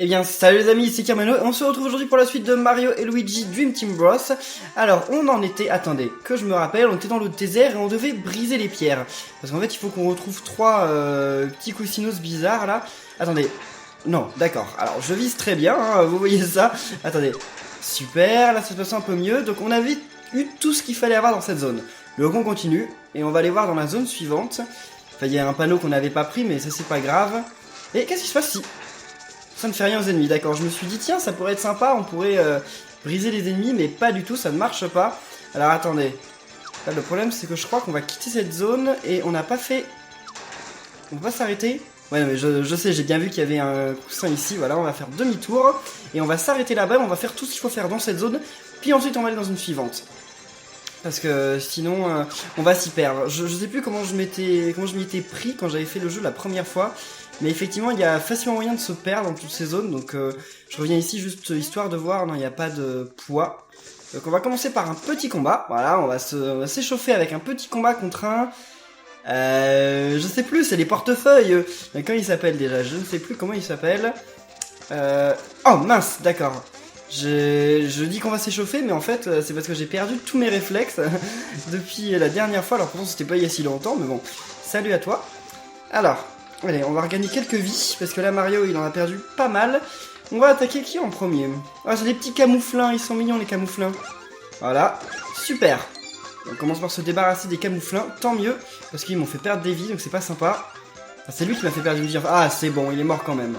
Eh bien, salut les amis, c'est Kermano et on se retrouve aujourd'hui pour la suite de Mario et Luigi Dream Team Bros. Alors, on en était, attendez, que je me rappelle, on était dans le désert et on devait briser les pierres. Parce qu'en fait, il faut qu'on retrouve trois petits coussinos bizarres là. Attendez, non, d'accord, alors je vise très bien, hein, vous voyez ça. Attendez, super, là ça se passe un peu mieux. Donc on avait eu tout ce qu'il fallait avoir dans cette zone. Le on continue et on va aller voir dans la zone suivante. Enfin, il y a un panneau qu'on n'avait pas pris, mais ça c'est pas grave. Et qu'est-ce qui se passe ici? Ça ne fait rien aux ennemis, d'accord. Je me suis dit, tiens, ça pourrait être sympa, on pourrait briser les ennemis, mais pas du tout, ça ne marche pas. Alors attendez. Là, le problème, c'est que je crois qu'on va quitter cette zone et on n'a pas fait... On va s'arrêter. Ouais, mais je sais, j'ai bien vu qu'il y avait un coussin ici. Voilà, on va faire demi-tour et on va s'arrêter là-bas. On va faire tout ce qu'il faut faire dans cette zone, puis ensuite on va aller dans une suivante. Parce que sinon, on va s'y perdre. Je sais plus comment je m'y étais pris quand j'avais fait le jeu la première fois. Mais effectivement, il y a facilement moyen de se perdre dans toutes ces zones. Donc, je reviens ici juste histoire de voir. Non, il n'y a pas de poids. Donc, on va commencer par un petit combat. Voilà, on va s'échauffer avec un petit combat contre un... je sais plus, c'est les portefeuilles. Comment il s'appelle déjà? Je ne sais plus comment il s'appelle. Oh, mince, d'accord. Je dis qu'on va s'échauffer, mais en fait, c'est parce que j'ai perdu tous mes réflexes depuis la dernière fois. Alors pourtant, c'était pas il y a si longtemps, mais bon. Salut à toi. Alors, allez, on va regagner quelques vies, parce que là, Mario, il en a perdu pas mal. On va attaquer qui en premier? Ah, c'est des petits camouflins, ils sont mignons, les camouflins. Voilà, super. On commence par se débarrasser des camouflins, tant mieux, parce qu'ils m'ont fait perdre des vies, donc c'est pas sympa. Ah, c'est lui qui m'a fait perdre une vie. Ah, c'est bon, il est mort quand même.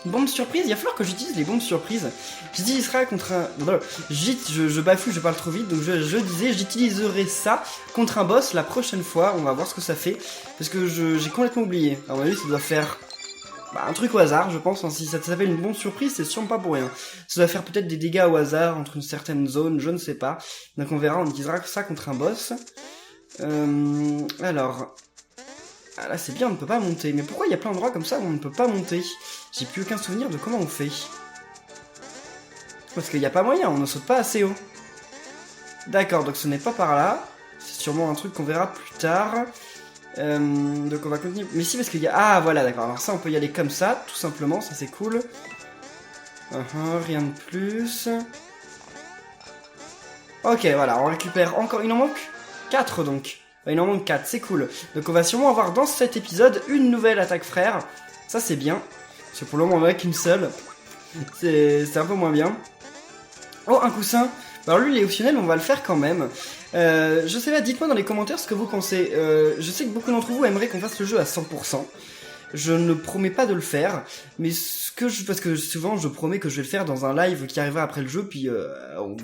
Bombe surprise, il va falloir que j'utilise les bombes surprises. J'utiliserai contre un... Je bafoue, je parle trop vite, donc je disais, j'utiliserai ça contre un boss la prochaine fois. On va voir ce que ça fait, parce que j'ai complètement oublié. À mon avis, ça doit faire un truc au hasard, je pense. Hein. Si ça s'appelle une bombe surprise, c'est sûrement pas pour rien. Ça doit faire peut-être des dégâts au hasard entre une certaine zone, je ne sais pas. Donc on verra, on utilisera ça contre un boss. Alors... Ah là c'est bien, on ne peut pas monter. Mais pourquoi il y a plein d'endroits comme ça où on ne peut pas monter? J'ai plus aucun souvenir de comment on fait. Parce qu'il n'y a pas moyen, on ne saute pas assez haut. D'accord, donc ce n'est pas par là. C'est sûrement un truc qu'on verra plus tard. Donc on va continuer. Mais si, parce qu'il y a... Ah voilà, d'accord. Alors ça, on peut y aller comme ça, tout simplement. Ça, c'est cool. Rien de plus. Ok, voilà, on récupère encore... Il en manque 4 donc. Il en manque 4, c'est cool. Donc on va sûrement avoir dans cet épisode une nouvelle attaque frère. Ça c'est bien. Parce que pour le moment on en a qu'une seule. C'est un peu moins bien. Oh, un coussin. Alors lui il est optionnel, mais on va le faire quand même. Je sais pas, dites-moi dans les commentaires ce que vous pensez. Je sais que beaucoup d'entre vous aimeraient qu'on fasse le jeu à 100%. Je ne promets pas de le faire, mais parce que souvent je promets que je vais le faire dans un live qui arrivera après le jeu, puis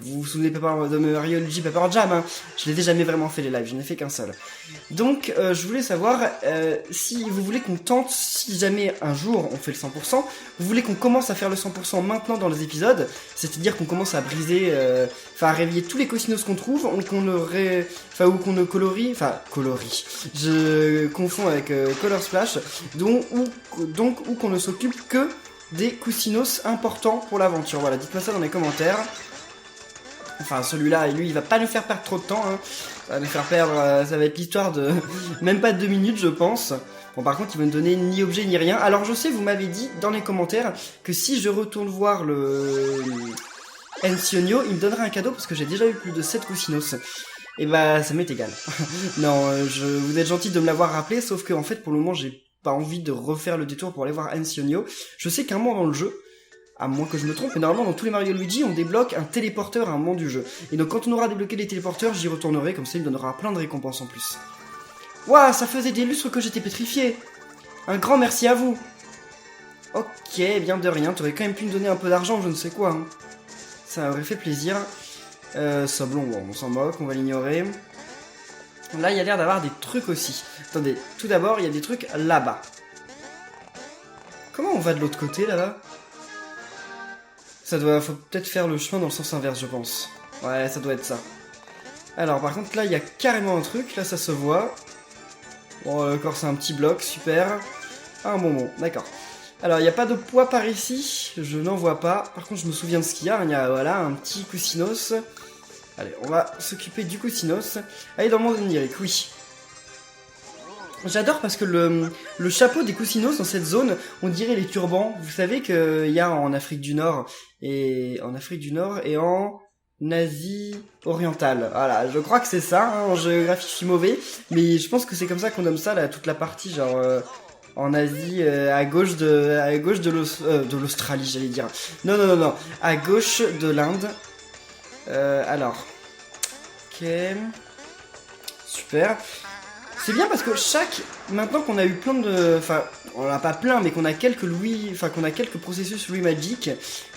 vous vous souvenez pas de Mario Luigi Paper Jam, hein, je l'ai jamais vraiment fait les lives, je n'ai fait qu'un seul. Donc je voulais savoir si vous voulez qu'on tente, si jamais un jour on fait le 100%, vous voulez qu'on commence à faire le 100% maintenant dans les épisodes, c'est-à-dire qu'on commence à briser, à réveiller tous les cosinos qu'on trouve, ou qu'on ne colorie, je confonds avec Color Splash, ou qu'on ne s'occupe que des cousinos importants pour l'aventure. Voilà, dites-moi ça dans les commentaires. Enfin, celui-là, lui, il va pas nous faire perdre trop de temps, hein. Ça va nous faire perdre, ça va être l'histoire de même pas 2 minutes, je pense. Bon, par contre, il va me donner ni objet ni rien. Alors, je sais, vous m'avez dit dans les commentaires que si je retourne voir le Ensionio, il me donnera un cadeau parce que j'ai déjà eu plus de 7 cousinos. Et bah, ça m'est égal. Non, vous êtes gentil de me l'avoir rappelé, sauf que en fait, pour le moment, j'ai pas envie de refaire le détour pour aller voir Ensionio. Je sais qu'à un moment dans le jeu, à moins que je me trompe, mais normalement dans tous les Mario Luigi, on débloque un téléporteur à un moment du jeu. Et donc quand on aura débloqué les téléporteurs, j'y retournerai, comme ça il me donnera plein de récompenses en plus. Ouah, ça faisait des lustres que j'étais pétrifié. Un grand merci à vous. Ok, bien de rien, t'aurais quand même pu me donner un peu d'argent, je ne sais quoi. Hein. Ça aurait fait plaisir. Sablon, bon, on s'en moque, on va l'ignorer. Là, il y a l'air d'avoir des trucs aussi. Attendez, tout d'abord, il y a des trucs là-bas. Comment on va de l'autre côté, là-bas? Faut peut-être faire le chemin dans le sens inverse, je pense. Ouais, ça doit être ça. Alors, par contre, là, il y a carrément un truc. Là, ça se voit. Bon, encore, c'est un petit bloc. Super. Ah, un bonbon. D'accord. Alors, il n'y a pas de poids par ici. Je n'en vois pas. Par contre, je me souviens de ce qu'il y a. Il y a, voilà, un petit cousinos. Allez, on va s'occuper du cousinos. Allez, dans le monde onirique, oui. J'adore parce que le chapeau des Cousinos dans cette zone, on dirait les turbans. Vous savez qu'il y a en Afrique du Nord et en Asie orientale. Voilà, je crois que c'est ça. Hein, en géographie, je suis mauvais, mais je pense que c'est comme ça qu'on nomme ça là, toute la partie genre en Asie à gauche de l'Australie, j'allais dire. Non, à gauche de l'Inde. Alors, ok, super. C'est bien parce que maintenant qu'on a eu plein de, enfin, on en a pas plein, mais qu'on a quelques processus Louis Magic,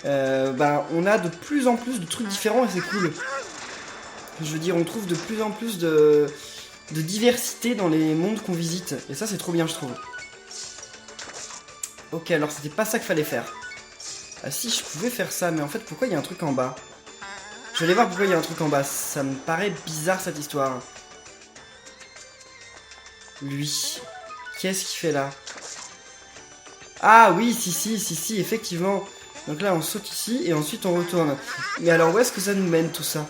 on a de plus en plus de trucs différents et c'est cool. Je veux dire, on trouve de plus en plus de diversité dans les mondes qu'on visite, et ça c'est trop bien, je trouve. Ok, alors c'était pas ça qu'il fallait faire. Ah si, je pouvais faire ça, mais en fait, pourquoi il y a un truc en bas? Je vais aller voir pourquoi il y a un truc en bas. Ça me paraît bizarre cette histoire. Lui. Qu'est-ce qu'il fait là? Ah oui, si, effectivement. Donc là, on saute ici et ensuite on retourne. Mais alors, où est-ce que ça nous mène tout ça?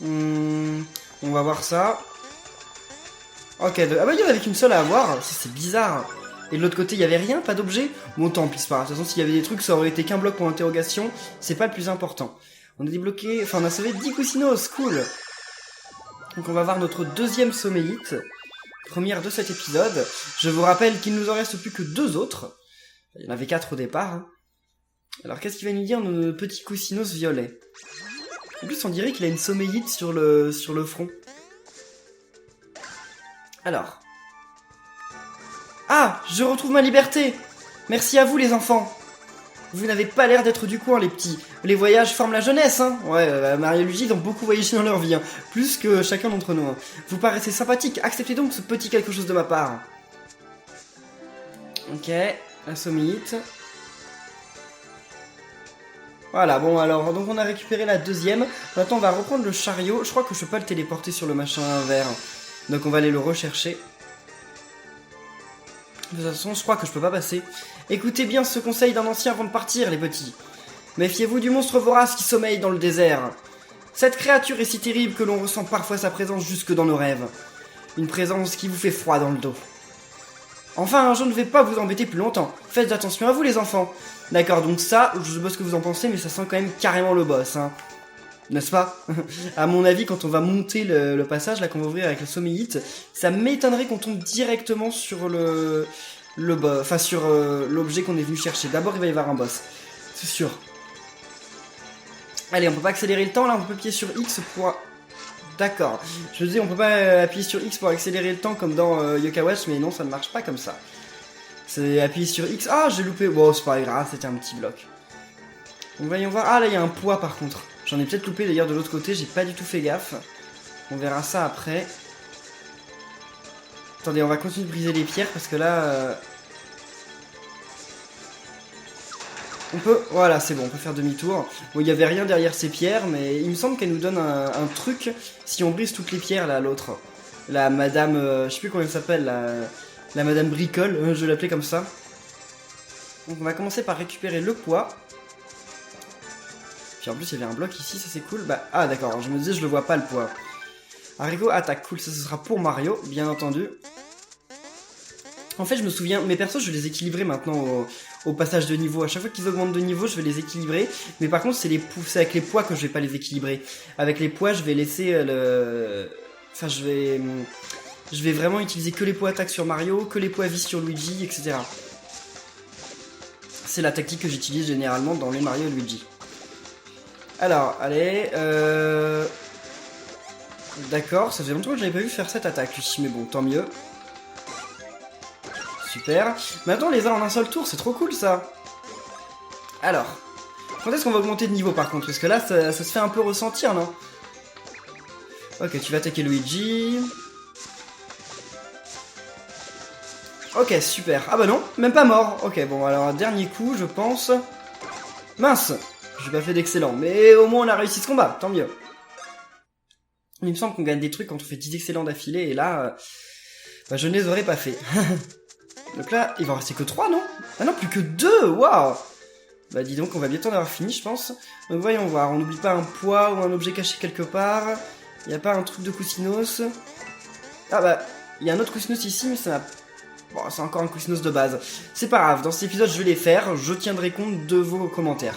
On va voir ça. Ok, ah bah il y en avait qu'une seule à avoir. Ça, c'est bizarre. Et de l'autre côté, il y avait rien, pas d'objet. Bon, tant pis, c'est pas grave. De toute façon, s'il y avait des trucs, ça aurait été qu'un bloc pour l'interrogation. C'est pas le plus important. On a débloqué... Enfin, on a sauvé 10 Cousinos, cool. Donc on va voir notre deuxième sommeillite. Première de cet épisode. Je vous rappelle qu'il nous en reste plus que 2 autres. Il y en avait 4 au départ. Hein. Alors qu'est-ce qu'il va nous dire, nos petits Cousinos violets? En plus, on dirait qu'il a une sommeillite sur le front. Alors. Ah, je retrouve ma liberté. Merci à vous les enfants. Vous n'avez pas l'air d'être du coin, les petits. Les voyages forment la jeunesse, hein. Ouais, Mario et Luigi ils ont beaucoup voyagé dans leur vie, hein. Plus que chacun d'entre nous. Hein. Vous paraissez sympathique. Acceptez donc ce petit quelque chose de ma part. Ok, un sommeillite. Voilà, bon alors, donc on a récupéré la deuxième. Maintenant, on va reprendre le chariot. Je crois que je peux pas le téléporter sur le machin vert. Donc on va aller le rechercher. De toute façon, je crois que je peux pas passer. Écoutez bien ce conseil d'un ancien avant de partir, les petits. Méfiez-vous du monstre vorace qui sommeille dans le désert. Cette créature est si terrible que l'on ressent parfois sa présence jusque dans nos rêves. Une présence qui vous fait froid dans le dos. Enfin, je ne vais pas vous embêter plus longtemps. Faites attention à vous, les enfants. D'accord, donc ça, je sais pas ce que vous en pensez, mais ça sent quand même carrément le boss, hein. N'est-ce pas? À mon avis, quand on va monter le passage, là, qu'on va ouvrir avec le sommeillite, ça m'étonnerait qu'on tombe directement sur sur l'objet qu'on est venu chercher. D'abord, il va y avoir un boss. C'est sûr. Allez, on peut pas accélérer le temps, là, on peut appuyer sur X pour... D'accord. Je dis, on peut pas appuyer sur X pour accélérer le temps comme dans Yoka Watch, mais non, ça ne marche pas comme ça. C'est appuyer sur X... Ah, j'ai loupé. Bon, c'est pas grave, c'était un petit bloc. Donc, voyons voir. Ah, là, il y a un poids, par contre. J'en ai peut-être loupé d'ailleurs de l'autre côté, j'ai pas du tout fait gaffe. On verra ça après. Attendez, on va continuer de briser les pierres parce que là... On peut... Voilà, c'est bon, on peut faire demi-tour. Bon, il y avait rien derrière ces pierres, mais il me semble qu'elle nous donne un truc si on brise toutes les pierres, là, l'autre. La madame... je sais plus comment elle s'appelle, la madame Bricole, je vais l'appeler comme ça. Donc on va commencer par récupérer le poids. Puis en plus, il y avait un bloc ici, ça c'est cool. Bah, ah d'accord, je me disais, je le vois pas le poids. Haricot attaque, cool, ça ce sera pour Mario, bien entendu. En fait, je me souviens, mes persos, je vais les équilibrer maintenant au passage de niveau. À chaque fois qu'ils augmentent de niveau, je vais les équilibrer. Mais par contre, c'est avec les poids que je vais pas les équilibrer. Avec les poids, je vais laisser Enfin, je vais vraiment utiliser que les poids attaque sur Mario, que les poids vie sur Luigi, etc. C'est la tactique que j'utilise généralement dans les Mario et Luigi. Alors, allez, D'accord, ça faisait longtemps que j'avais pas vu faire cette attaque, lui, mais bon, tant mieux. Super. Maintenant, on les a en un seul tour, c'est trop cool, ça. Alors, quand est-ce qu'on va augmenter de niveau, par contre? Parce que là, ça se fait un peu ressentir, non? Ok, tu vas attaquer Luigi. Ok, super. Ah bah non, même pas mort. Ok, bon, alors, un dernier coup, je pense. Mince! J'ai pas fait d'excellent, mais au moins on a réussi ce combat, tant mieux. Il me semble qu'on gagne des trucs quand on fait 10 excellents d'affilée, et là, je ne les aurais pas fait. Donc là, il va en rester que 3, non? Ah non, plus que 2, waouh! Bah dis donc, on va bientôt en avoir fini, je pense. Donc voyons voir, on n'oublie pas un poids ou un objet caché quelque part. Il n'y a pas un truc de Cousinos. Ah bah, Il y a un autre coussinous ici, mais ça m'a... Bon, c'est encore un coussinous de base. C'est pas grave, dans cet épisode, je vais les faire. Je tiendrai compte de vos commentaires.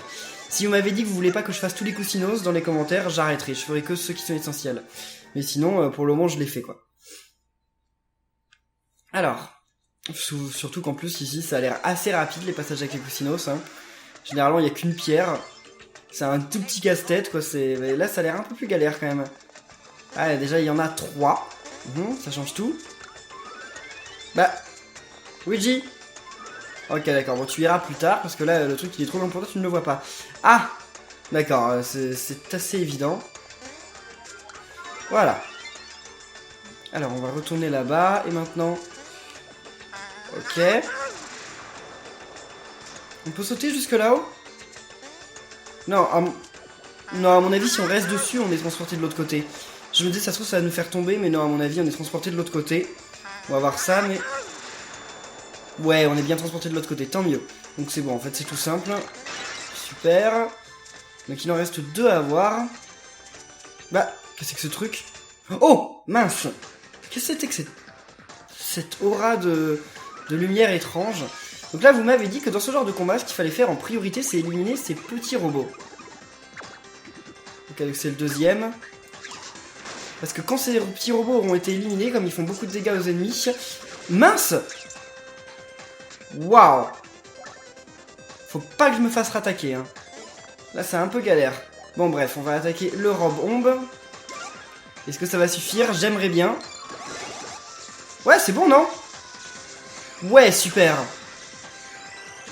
Si vous m'avez dit que vous voulez pas que je fasse tous les coussinous dans les commentaires, j'arrêterai. Je ferai que ceux qui sont essentiels. Mais sinon, pour le moment, je les fais, quoi. Alors, surtout qu'en plus, ici, ça a l'air assez rapide, les passages avec les coussinous. Hein. Généralement, il n'y a qu'une pierre. C'est un tout petit casse-tête, quoi. Mais là, ça a l'air un peu plus galère, quand même. Ah, déjà, il y en a 3. Ça change tout. Bah, Luigi. Ok, d'accord. Bon, tu iras plus tard, parce que là, le truc, il est trop long pour toi, tu ne le vois pas. Ah, d'accord, c'est assez évident. Voilà. Alors, on va retourner là-bas, et maintenant... Ok. On peut sauter jusque là-haut? Non, non, à mon avis, si on reste dessus, on est transporté de l'autre côté. Je me dis, ça se trouve, ça va nous faire tomber, mais non, à mon avis, on est transporté de l'autre côté. On va voir ça, mais... Ouais, on est bien transporté de l'autre côté, tant mieux. Donc c'est bon, en fait, c'est tout simple. Super. Donc il en reste 2 à voir. Bah, qu'est-ce que c'est que ce truc? Oh, mince! Qu'est-ce que c'était que cette aura de lumière étrange? Donc là, vous m'avez dit que dans ce genre de combat, ce qu'il fallait faire en priorité, c'est éliminer ces petits robots. Donc c'est le deuxième. Parce que quand ces petits robots auront été éliminés, comme ils font beaucoup de dégâts aux ennemis... Mince! Waouh! Faut pas que je me fasse rattaquer, hein. Là, c'est un peu galère. Bon, bref, on va attaquer le robe-ombre. Est-ce que ça va suffire? J'aimerais bien. Ouais, c'est bon, non? Ouais, super.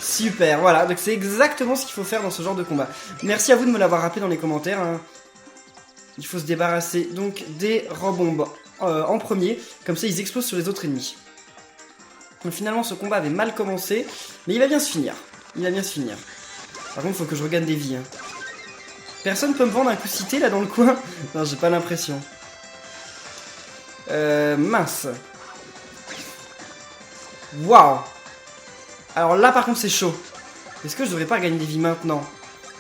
Super, voilà. Donc c'est exactement ce qu'il faut faire dans ce genre de combat. Merci à vous de me l'avoir rappelé dans les commentaires, hein. Il faut se débarrasser donc des robe-ombres en premier. Comme ça, ils explosent sur les autres ennemis. Donc finalement, ce combat avait mal commencé. Mais il va bien se finir. Il va bien se finir. Par contre, il faut que je regagne des vies, hein. Personne peut me vendre un coup cité là dans le coin? Non, j'ai pas l'impression. Mince. Waouh. Alors là, par contre, c'est chaud. Est-ce que je devrais pas gagner des vies maintenant?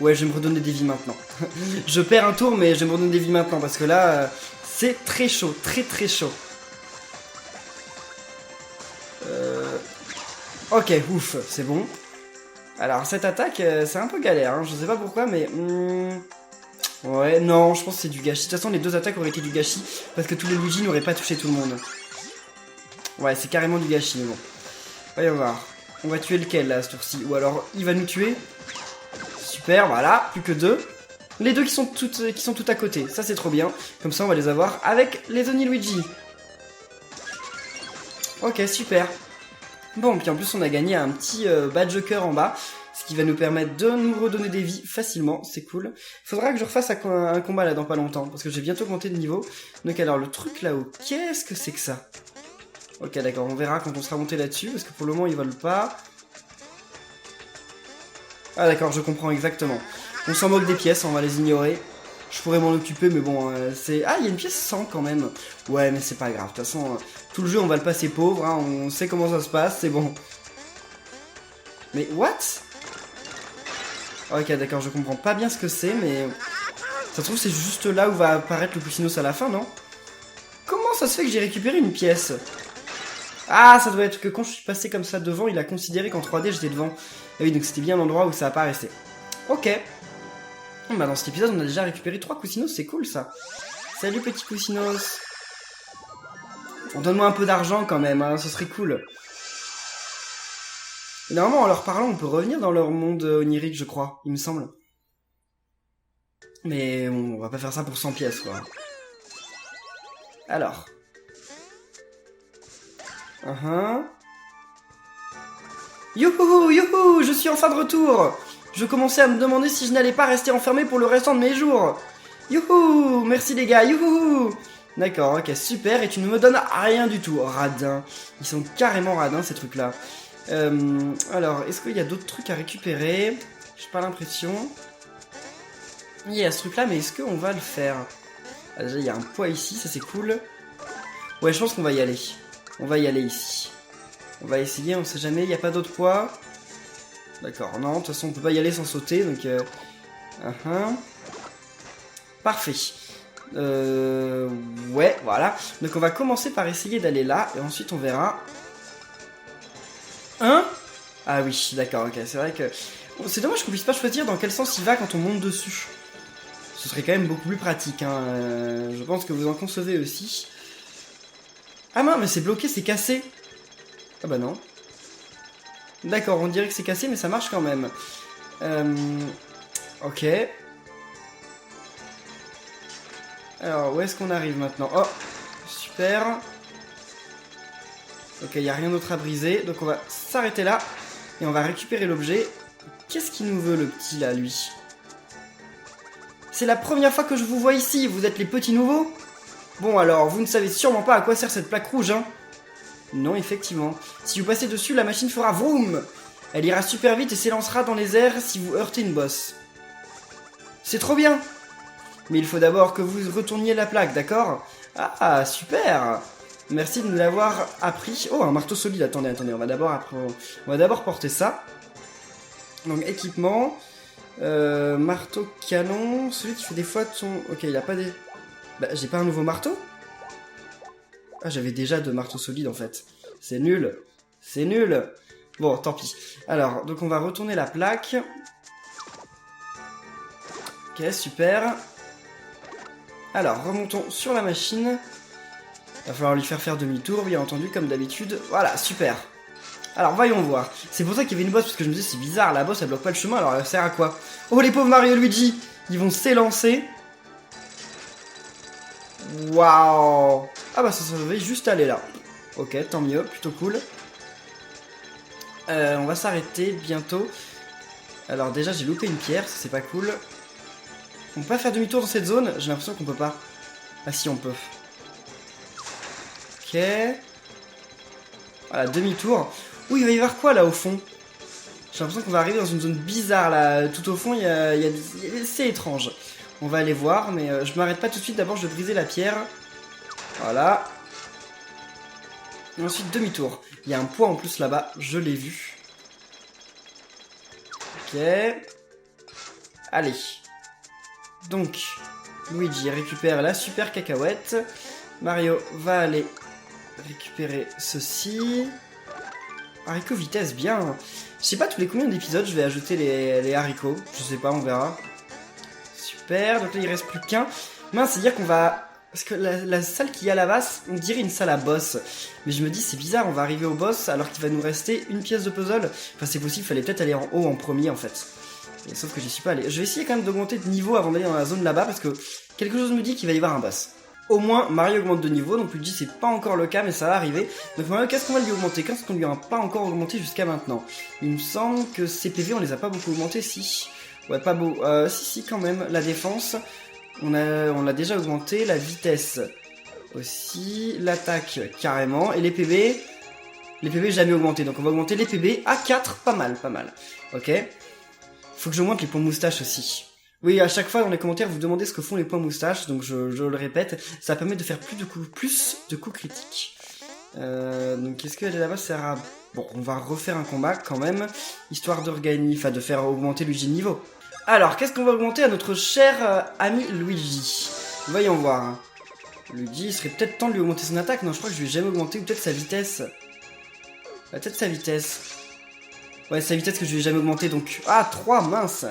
Ouais, je vais me redonner des vies maintenant. Je perds un tour, mais je vais me redonner des vies maintenant. Parce que là, c'est très chaud. Très très chaud. Ok, ouf, c'est bon. Alors, cette attaque, c'est un peu galère. Hein. Je sais pas pourquoi, mais... Ouais, non, je pense que c'est du gâchis. De toute façon, les 2 attaques auraient été du gâchis. Parce que tous les Luigi n'auraient pas touché tout le monde. Ouais, c'est carrément du gâchis, mais bon. Voyons voir. On va tuer lequel, là, ce tour-ci? Ou alors, il va nous tuer. Super, voilà, plus que 2. Les 2 qui sont tout à côté. Ça, c'est trop bien. Comme ça, on va les avoir avec les Oni Luigi. Ok, super. Bon, puis en plus, on a gagné un petit badge cœur en bas. Ce qui va nous permettre de nous redonner des vies facilement, c'est cool. Faudra que je refasse un combat là dans pas longtemps, parce que j'ai bientôt augmenté de niveau. Donc alors, le truc là-haut, qu'est-ce que c'est que ça? Ok, d'accord, on verra quand on sera monté là-dessus, parce que pour le moment, ils volent pas. Ah d'accord, je comprends exactement. On s'en moque des pièces, on va les ignorer. Je pourrais m'en occuper, mais bon, c'est... Ah, il y a une pièce 100 quand même. Ouais, mais c'est pas grave, de toute façon, tout le jeu, on va le passer pauvre, hein, on sait comment ça se passe, c'est bon. Mais what? Ok, d'accord, je comprends pas bien ce que c'est, mais... Ça se trouve, c'est juste là où va apparaître le coussinous à la fin, non? Comment ça se fait que j'ai récupéré une pièce? Ah, ça doit être que quand je suis passé comme ça devant, il a considéré qu'en 3D, j'étais devant. Et oui, donc c'était bien l'endroit où ça apparaissait. Ok. Bah dans cet épisode, on a déjà récupéré 3 coussinous, c'est cool, ça. Salut, petit coussinous. Donne-moi un peu d'argent, quand même, hein, ce serait cool. Et normalement, en leur parlant, on peut revenir dans leur monde onirique, je crois, il me semble. Mais bon, on va pas faire ça pour 100 pièces, quoi. Alors. Youhou, youhou, je suis enfin de retour. Je commençais à me demander si je n'allais pas rester enfermé pour le restant de mes jours. Youhou, merci les gars, youhou. D'accord, ok, super, et tu ne me donnes rien du tout. Radin. Ils sont carrément radins, ces trucs-là. Alors, est-ce qu'il y a d'autres trucs à récupérer? J'ai pas l'impression. Il y a ce truc-là, mais est-ce qu'on va le faire? Ah, déjà, il y a un poids ici, ça c'est cool. Ouais, je pense qu'on va y aller. On va y aller ici. On va essayer, on sait jamais, il n'y a pas d'autre poids. D'accord, non, de toute façon, on peut pas y aller sans sauter, donc... Parfait. Ouais, voilà. Donc on va commencer par essayer d'aller là, et ensuite on verra. Hein? Ah oui, d'accord, ok, c'est vrai que... C'est dommage qu'on puisse pas choisir dans quel sens il va quand on monte dessus. Ce serait quand même beaucoup plus pratique, hein. Je pense que vous en concevez aussi. Ah mince, mais c'est bloqué, c'est cassé. Ah bah non. D'accord, on dirait que c'est cassé, mais ça marche quand même. Ok. Alors, où est-ce qu'on arrive maintenant? Oh, super. Ok, il n'y a rien d'autre à briser, donc on va s'arrêter là. Et on va récupérer l'objet. Qu'est-ce qu'il nous veut, le petit, là, lui? C'est la première fois que je vous vois ici, vous êtes les petits nouveaux? Bon alors, vous ne savez sûrement pas à quoi sert cette plaque rouge, hein? Non, effectivement. Si vous passez dessus, la machine fera vroom. Elle ira super vite et s'élancera dans les airs si vous heurtez une bosse. C'est trop bien! Mais il faut d'abord que vous retourniez la plaque, d'accord? Ah, super! Merci de nous l'avoir appris. Oh, un marteau solide, attendez, on va d'abord porter ça. Donc, équipement. Marteau canon. Celui qui fait des fois de son... Ok, il a pas des... Bah, j'ai pas un nouveau marteau? Ah, j'avais déjà 2 marteaux solides, en fait. C'est nul. C'est nul. Bon, tant pis. Alors, donc on va retourner la plaque. Ok, super. Alors, remontons sur la machine. Il va falloir lui faire demi-tour, bien entendu, comme d'habitude. Voilà, super. Alors, voyons voir. C'est pour ça qu'il y avait une bosse, parce que je me disais, c'est bizarre, la bosse, elle bloque pas le chemin, alors elle sert à quoi? Oh, les pauvres Mario et Luigi! Ils vont s'élancer. Waouh! Ah bah, ça devait juste aller là. Ok, tant mieux, plutôt cool. On va s'arrêter bientôt. Alors, déjà, j'ai loupé une pierre, ça c'est pas cool. On peut pas faire demi-tour dans cette zone? J'ai l'impression qu'on peut pas. Ah si, on peut. Ok. Voilà, demi-tour. Ouh, il va y avoir quoi là au fond? J'ai l'impression qu'on va arriver dans une zone bizarre là. Tout au fond, c'est étrange. On va aller voir, mais je m'arrête pas tout de suite. D'abord, je vais briser la pierre. Voilà. Et ensuite, demi-tour. Il y a un poids en plus là-bas, je l'ai vu. Ok. Allez. Donc, Luigi récupère la super cacahuète. Mario va aller récupérer ceci. Haricot vitesse, bien. Je sais pas tous les combien d'épisodes je vais ajouter les haricots. Je sais pas, on verra. Super, donc là il reste plus qu'un. Mince, c'est-à-dire qu'on va... Parce que la salle qu'il y a là-bas, on dirait une salle à boss. Mais je me dis, c'est bizarre, on va arriver au boss alors qu'il va nous rester une pièce de puzzle. Enfin, c'est possible, il fallait peut-être aller en haut en premier en fait. Et sauf que j'y suis pas allé. Je vais essayer quand même d'augmenter de niveau avant d'aller dans la zone là-bas parce que quelque chose me dit qu'il va y avoir un boss. Au moins, Mario augmente de niveau, donc Luigi c'est pas encore le cas, mais ça va arriver. Donc Mario, qu'est-ce qu'on va lui augmenter? Qu'est-ce qu'on lui a pas encore augmenté jusqu'à maintenant? Il me semble que ses PV, on les a pas beaucoup augmentés, si. Ouais, pas beau. Si, quand même. La défense, on l'a déjà augmenté. La vitesse aussi. L'attaque, carrément. Et les PB jamais augmenté. Donc on va augmenter les PB à 4. Pas mal. Ok. Faut que j'augmente les points moustache aussi. Oui, à chaque fois dans les commentaires, vous demandez ce que font les points moustaches, donc je le répète, ça permet de faire plus de coups critiques. Donc qu'est-ce qu'elle est là-bas sert à... Bon, on va refaire un combat quand même, histoire de faire augmenter Luigi de niveau. Alors, qu'est-ce qu'on va augmenter à notre cher ami Luigi? Voyons voir. Luigi, il serait peut-être temps de lui augmenter son attaque, non, je crois que je lui ai jamais augmenté, ou peut-être sa vitesse. Peut-être sa vitesse. Ouais, sa vitesse que je lui ai jamais augmenté, donc... Ah, 3, mince.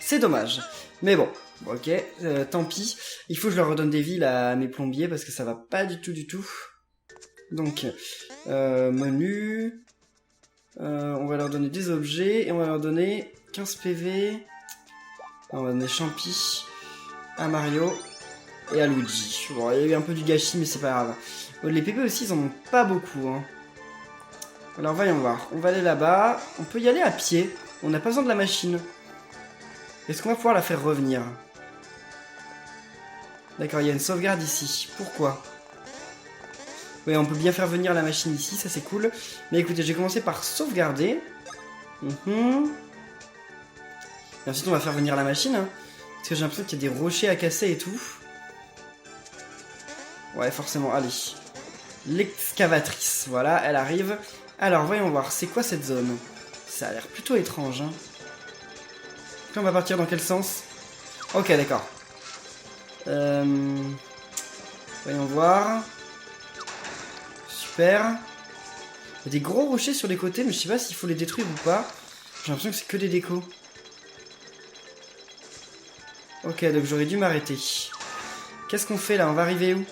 C'est dommage. Mais bon, ok, tant pis. Il faut que je leur redonne des vies là, à mes plombiers, parce que ça va pas du tout. Donc, menu... on va leur donner des objets, et on va leur donner 15 PV. On va donner Champi à Mario et à Luigi. Bon, il y a eu un peu du gâchis, mais c'est pas grave. Les PV aussi, ils en ont pas beaucoup, hein. Alors voyons voir, on va aller là-bas, on peut y aller à pied, on n'a pas besoin de la machine. Est-ce qu'on va pouvoir la faire revenir? D'accord, il y a une sauvegarde ici, pourquoi? Oui, on peut bien faire venir la machine ici, ça c'est cool. Mais écoutez, j'ai commencé par sauvegarder. Et ensuite on va faire venir la machine, hein, parce que j'ai l'impression qu'il y a des rochers à casser et tout. Ouais, forcément, allez. L'excavatrice, voilà, elle arrive. Alors, voyons voir, c'est quoi cette zone? Ça a l'air plutôt étrange, hein. Là, on va partir dans quel sens? Ok, d'accord. voir. Super. Il y a des gros rochers sur les côtés, mais je sais pas s'il faut les détruire ou pas. J'ai l'impression que c'est que des décos. Ok, donc j'aurais dû m'arrêter. Qu'est-ce qu'on fait là? On va arriver où?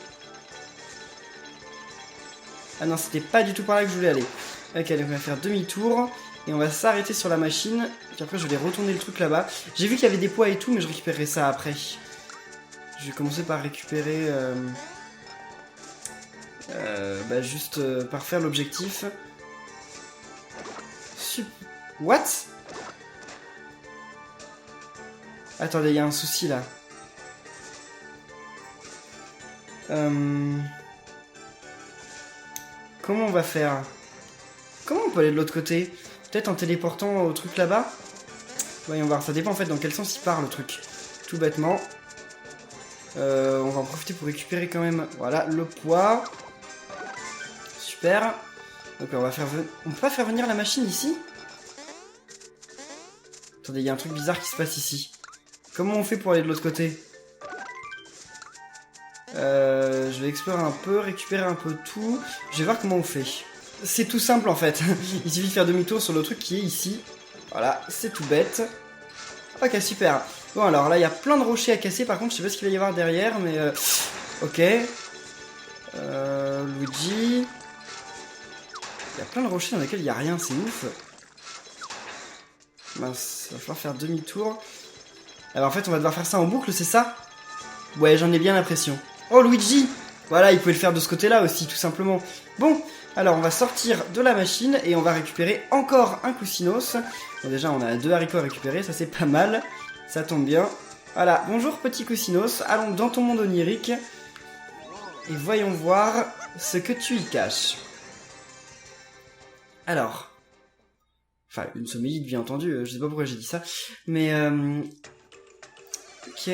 Ah non, c'était pas du tout par là que je voulais aller. Ok, donc on va faire demi-tour. Et on va s'arrêter sur la machine. Puis après, je vais retourner le truc là-bas. J'ai vu qu'il y avait des poids et tout, mais je récupérerai ça après. Je vais commencer par récupérer... juste par faire l'objectif. What? Attendez, il y a un souci là. Comment on va faire? Comment on peut aller de l'autre côté? Peut-être en téléportant au truc là-bas? Voyons voir, ça dépend en fait dans quel sens il part le truc. Tout bêtement. On va en profiter pour récupérer quand même, voilà, le poids. Super. Donc on va faire on peut pas faire venir la machine ici? Attendez, il y a un truc bizarre qui se passe ici. Comment on fait pour aller de l'autre côté? Je vais explorer un peu, récupérer un peu tout. Je vais voir comment on fait. C'est tout simple en fait. Il suffit de faire demi-tour sur le truc qui est ici. Voilà, c'est tout bête. Ok, super. Bon alors là, il y a plein de rochers à casser. Par contre, je sais pas ce qu'il va y avoir derrière, mais... Ok. Luigi... Il y a plein de rochers dans lesquels il n'y a rien, c'est ouf. Mince, il va falloir faire demi-tour. Alors en fait, on va devoir faire ça en boucle, c'est ça? Ouais, j'en ai bien l'impression. Oh, Luigi! Voilà, il pouvait le faire de ce côté-là aussi, tout simplement. Bon, alors on va sortir de la machine et on va récupérer encore un Cousinos. Bon, déjà, on a 2 haricots à récupérer, ça c'est pas mal. Ça tombe bien. Voilà, bonjour petit Cousinos, allons dans ton monde onirique. Et voyons voir ce que tu y caches. Alors... Enfin, une somméite, bien entendu, je sais pas pourquoi j'ai dit ça. Mais, ok...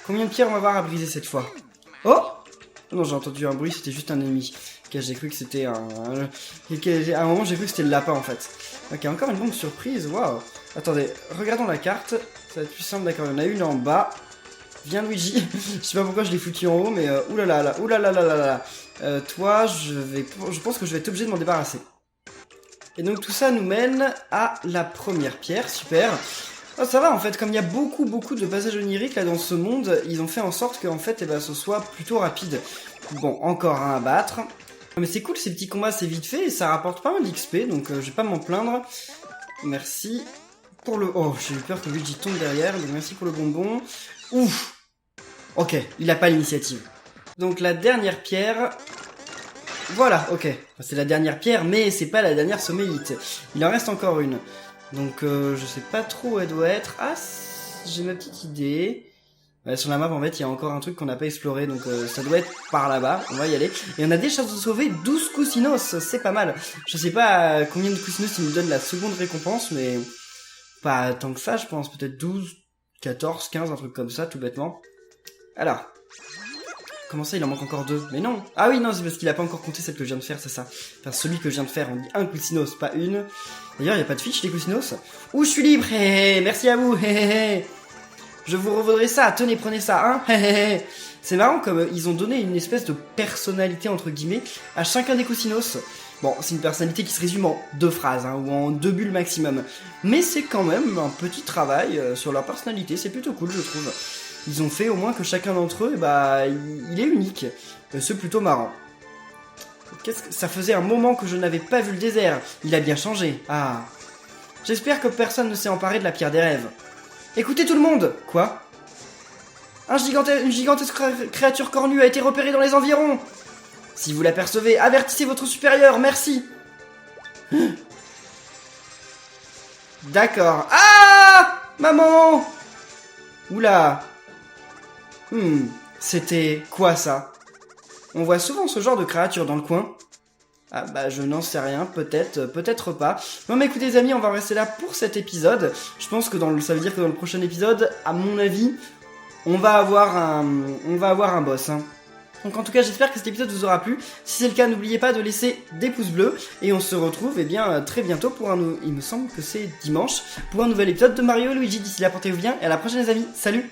Combien de pierres on va avoir à briser cette fois? Oh! Non, j'ai entendu un bruit, c'était juste un ennemi. Ok, j'ai cru que c'était à un moment, j'ai cru que c'était le lapin, en fait. Ok, encore une bombe surprise, waouh! Attendez, regardons la carte. Ça va être plus simple, d'accord, il y en a une en bas. Viens, Luigi. Je sais pas pourquoi je l'ai foutu en haut, mais oulala, oulala. Toi, je pense que je vais être obligé de m'en débarrasser. Et donc tout ça nous mène à la première pierre, super. Oh, ça va en fait, comme il y a beaucoup de passages oniriques là dans ce monde, ils ont fait en sorte que en fait, ce soit plutôt rapide. Bon, encore un à battre. Mais c'est cool, ces petits combats, c'est vite fait et ça rapporte pas mal d'XP, donc je vais pas m'en plaindre. Merci pour le... Oh, j'ai eu peur que Luigi tombe derrière, donc merci pour le bonbon. Ouf. Ok, il a pas l'initiative. Donc la dernière pierre... Voilà, ok. Enfin, c'est la dernière pierre, mais c'est pas la dernière somméite. Il en reste encore une. Donc je sais pas trop où elle doit être. Ah, j'ai ma petite idée. Ouais, sur la map, en fait, il y a encore un truc qu'on n'a pas exploré, donc ça doit être par là-bas. On va y aller. Et on a des chances de sauver 12 Cousinos, c'est pas mal. Je sais pas combien de Cousinos il nous donne la seconde récompense, mais pas tant que ça, je pense. Peut-être 12, 14, 15, un truc comme ça, tout bêtement. Alors... Comment ça, il en manque encore 2? Mais non. Ah oui, non, c'est parce qu'il a pas encore compté celle que je viens de faire, c'est ça. Enfin, celui que je viens de faire, on dit un Cousinos, pas une. D'ailleurs, il n'y a pas de fiche, les Cousinos. Ouh, je suis libre, hé, hé, merci à vous, hé, hé, hé. Je vous revaudrai ça, tenez, prenez ça, hein, hé, hé, hé. C'est marrant comme ils ont donné une espèce de personnalité, entre guillemets, à chacun des Cousinos. Bon, c'est une personnalité qui se résume en 2 phrases, hein, ou en 2 bulles maximum. Mais c'est quand même un petit travail sur leur personnalité, c'est plutôt cool, je trouve. Ils ont fait au moins que chacun d'entre eux, il est unique. C'est plutôt marrant. Ça faisait un moment que je n'avais pas vu le désert. Il a bien changé. Ah. J'espère que personne ne s'est emparé de la pierre des rêves. Écoutez tout le monde. Quoi? Une gigantesque créature cornue a été repérée dans les environs. Si vous l'apercevez, avertissez votre supérieur. Merci. D'accord. Ah! Maman! Oula. C'était quoi ça? On voit souvent ce genre de créature dans le coin. Ah bah je n'en sais rien, peut-être pas. Non mais écoutez les amis, on va rester là pour cet épisode. Je pense que ça veut dire que dans le prochain épisode, à mon avis, on va avoir un boss. Hein. Donc en tout cas, j'espère que cet épisode vous aura plu. Si c'est le cas, n'oubliez pas de laisser des pouces bleus. Et on se retrouve très bientôt pour il me semble que c'est dimanche, pour un nouvel épisode de Mario et Luigi. D'ici là, portez-vous bien et à la prochaine les amis. Salut!